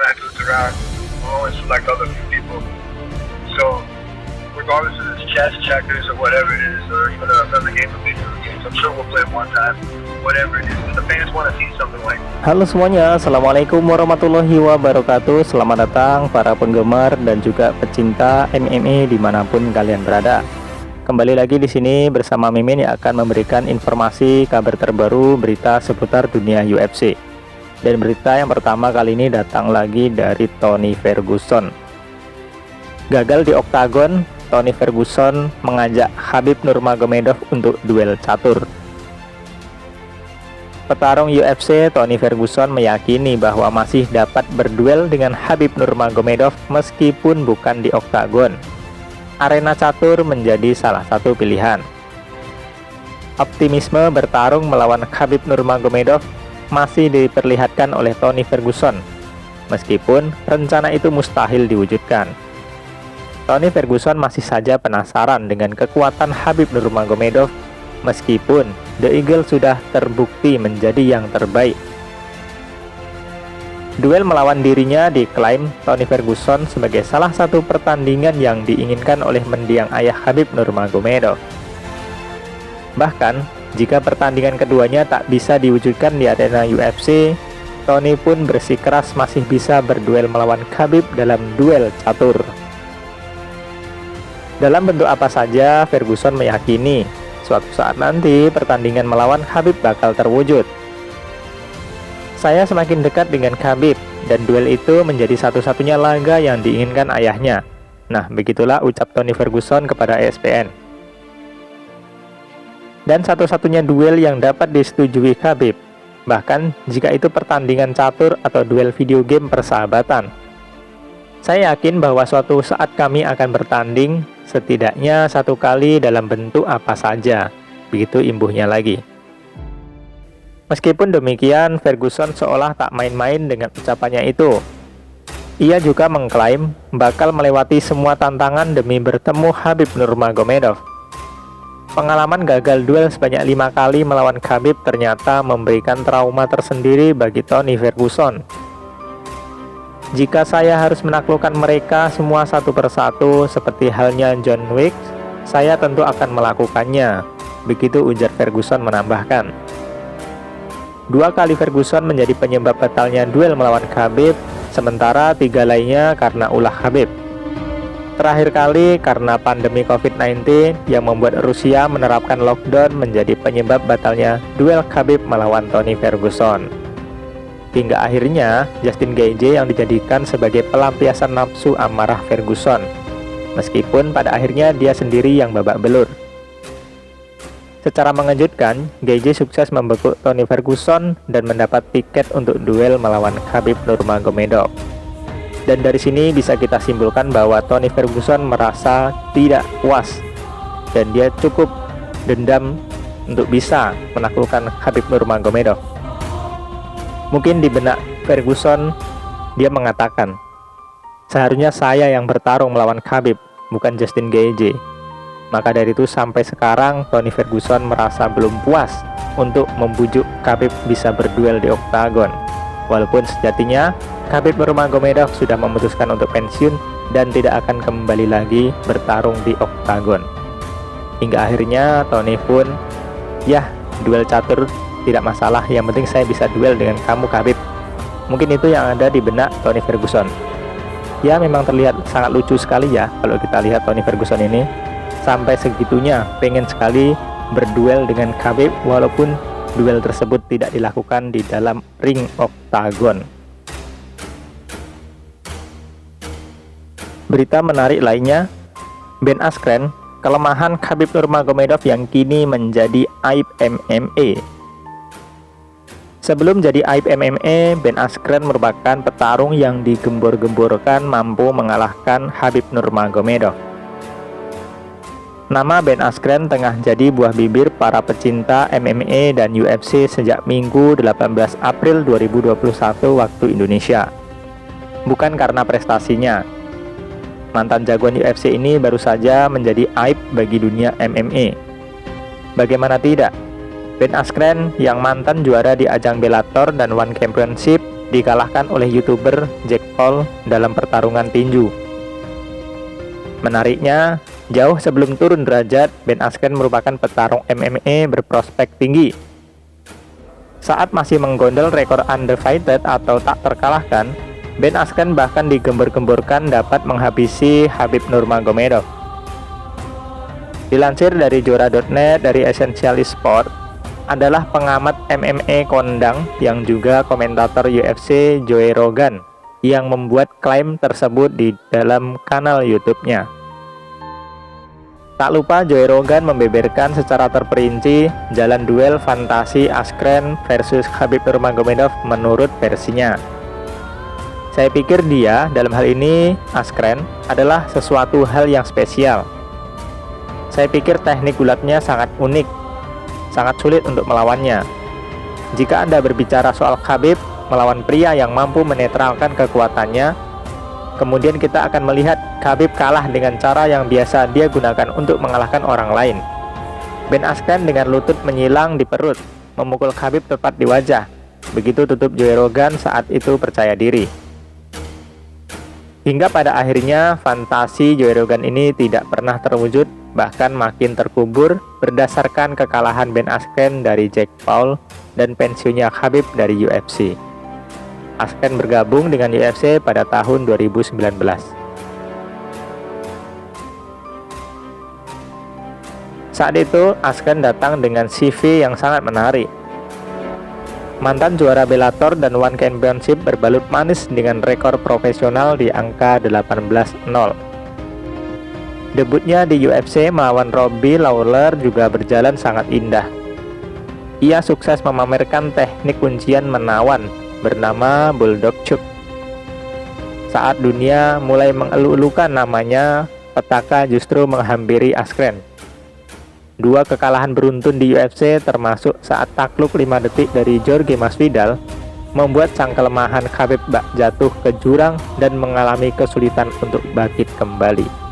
I lose a round, I'll only select other few people. So, regardless if it's chess, checkers, or whatever it is, or even another game of video games, I'm sure we'll play it one time. Whatever it is, but the fans want to see something like that. Halo semuanya, Assalamualaikum warahmatullahi wabarakatuh. Selamat datang para penggemar dan juga pecinta MMA dimanapun kalian berada. Kembali lagi di sini bersama Mimin yang akan memberikan informasi kabar terbaru berita seputar dunia UFC. Dan berita yang pertama kali ini datang lagi dari Tony Ferguson. Gagal di oktagon, Tony Ferguson mengajak Khabib Nurmagomedov untuk duel catur. Petarung UFC Tony Ferguson meyakini bahwa masih dapat berduel dengan Khabib Nurmagomedov meskipun bukan di oktagon. Arena catur menjadi salah satu pilihan. Optimisme bertarung melawan Khabib Nurmagomedov masih diperlihatkan oleh Tony Ferguson, meskipun rencana itu mustahil diwujudkan. Tony Ferguson masih saja penasaran dengan kekuatan Khabib Nurmagomedov meskipun The Eagle sudah terbukti menjadi yang terbaik. Duel melawan dirinya diklaim Tony Ferguson sebagai salah satu pertandingan yang diinginkan oleh mendiang ayah Khabib Nurmagomedov. Bahkan, jika pertandingan keduanya tak bisa diwujudkan di arena UFC, Tony pun bersikeras masih bisa berduel melawan Khabib dalam duel catur. Dalam bentuk apa saja, Ferguson meyakini suatu saat nanti pertandingan melawan Khabib bakal terwujud. Saya semakin dekat dengan Khabib dan duel itu menjadi satu-satunya laga yang diinginkan ayahnya. Nah, begitulah ucap Tony Ferguson kepada ESPN. Dan satu-satunya duel yang dapat disetujui Khabib, bahkan jika itu pertandingan catur atau duel video game persahabatan. Saya yakin bahwa suatu saat kami akan bertanding setidaknya satu kali dalam bentuk apa saja, begitu imbuhnya lagi. Meskipun demikian, Ferguson seolah tak main-main dengan ucapannya itu. Ia juga mengklaim bakal melewati semua tantangan demi bertemu Khabib Nurmagomedov. Pengalaman gagal duel sebanyak 5 kali melawan Khabib ternyata memberikan trauma tersendiri bagi Tony Ferguson. Jika saya harus menaklukkan mereka semua satu persatu seperti halnya John Wick, saya tentu akan melakukannya. Begitu ujar Ferguson menambahkan. 2 kali Ferguson menjadi penyebab batalnya duel melawan Khabib, sementara 3 lainnya karena ulah Khabib. Terakhir kali karena pandemi COVID-19 yang membuat Rusia menerapkan lockdown menjadi penyebab batalnya duel Khabib melawan Tony Ferguson. Hingga akhirnya Justin Gaethje yang dijadikan sebagai pelampiasan nafsu amarah Ferguson, meskipun pada akhirnya dia sendiri yang babak belur. Secara mengejutkan, Gaethje sukses membekuk Tony Ferguson dan mendapat tiket untuk duel melawan Khabib Nurmagomedov. Dan dari sini bisa kita simpulkan bahwa Tony Ferguson merasa tidak puas dan dia cukup dendam untuk bisa menaklukkan Khabib Nurmagomedov. Mungkin di benak Ferguson, dia mengatakan, seharusnya saya yang bertarung melawan Khabib, bukan Justin Gaethje. Maka dari itu sampai sekarang Tony Ferguson merasa belum puas untuk membujuk Khabib bisa berduel di oktagon. Walaupun sejatinya Khabib Nurmagomedov sudah memutuskan untuk pensiun dan tidak akan kembali lagi bertarung di oktagon. Hingga akhirnya Tony pun, ya duel catur tidak masalah, yang penting saya bisa duel dengan kamu Khabib. Mungkin itu yang ada di benak Tony Ferguson. Ya, memang terlihat sangat lucu sekali ya kalau kita lihat Tony Ferguson ini sampai segitunya pengen sekali berduel dengan Khabib walaupun duel tersebut tidak dilakukan di dalam ring oktagon. Berita menarik lainnya, Ben Askren, kelemahan Khabib Nurmagomedov yang kini menjadi aib MMA. Sebelum jadi aib MMA, Ben Askren merupakan petarung yang digembor-gemborkan mampu mengalahkan Khabib Nurmagomedov. Nama Ben Askren tengah jadi buah bibir para pecinta MMA dan UFC sejak Minggu 18 April 2021 waktu Indonesia. Bukan karena prestasinya. Mantan jagoan UFC ini baru saja menjadi aib bagi dunia MMA. Bagaimana tidak? Ben Askren yang mantan juara di ajang Bellator dan One Championship dikalahkan oleh YouTuber Jake Paul dalam pertarungan tinju. Menariknya, jauh sebelum turun derajat, Ben Askren merupakan petarung MMA berprospek tinggi. Saat masih menggondol rekor undefeated atau tak terkalahkan, Ben Askren bahkan digembor-gemborkan dapat menghabisi Khabib Nurmagomedov. Dilansir dari Jora.net dari Essential Sport, adalah pengamat MMA kondang yang juga komentator UFC Joe Rogan yang membuat klaim tersebut di dalam kanal YouTube-nya. Tak lupa Joe Rogan membeberkan secara terperinci jalan duel fantasi Askren versus Khabib Nurmagomedov menurut versinya. Saya pikir dia, dalam hal ini Askren, adalah sesuatu hal yang spesial. Saya pikir teknik gulatnya sangat unik, sangat sulit untuk melawannya. Jika Anda berbicara soal Khabib melawan pria yang mampu menetralkan kekuatannya, kemudian kita akan melihat Khabib kalah dengan cara yang biasa dia gunakan untuk mengalahkan orang lain. Ben Askren dengan lutut menyilang di perut, memukul Khabib tepat di wajah. Begitu tutup Joe Rogan saat itu percaya diri. Hingga pada akhirnya fantasi Joe Rogan ini tidak pernah terwujud, bahkan makin terkubur berdasarkan kekalahan Ben Askren dari Jake Paul dan pensiunnya Khabib dari UFC. Askren bergabung dengan UFC pada tahun 2019. Saat itu, Askren datang dengan CV yang sangat menarik. Mantan juara Bellator dan One Championship berbalut manis dengan rekor profesional di angka 18-0. Debutnya di UFC melawan Robbie Lawler juga berjalan sangat indah. Ia sukses memamerkan teknik kuncian menawan bernama Bulldog Choke. Saat dunia mulai mengeluh-elukan namanya, petaka justru menghampiri Askren. Dua kekalahan beruntun di UFC termasuk saat takluk 5 detik dari Jorge Masvidal membuat sang kelemahan Khabib jatuh ke jurang dan mengalami kesulitan untuk bangkit kembali.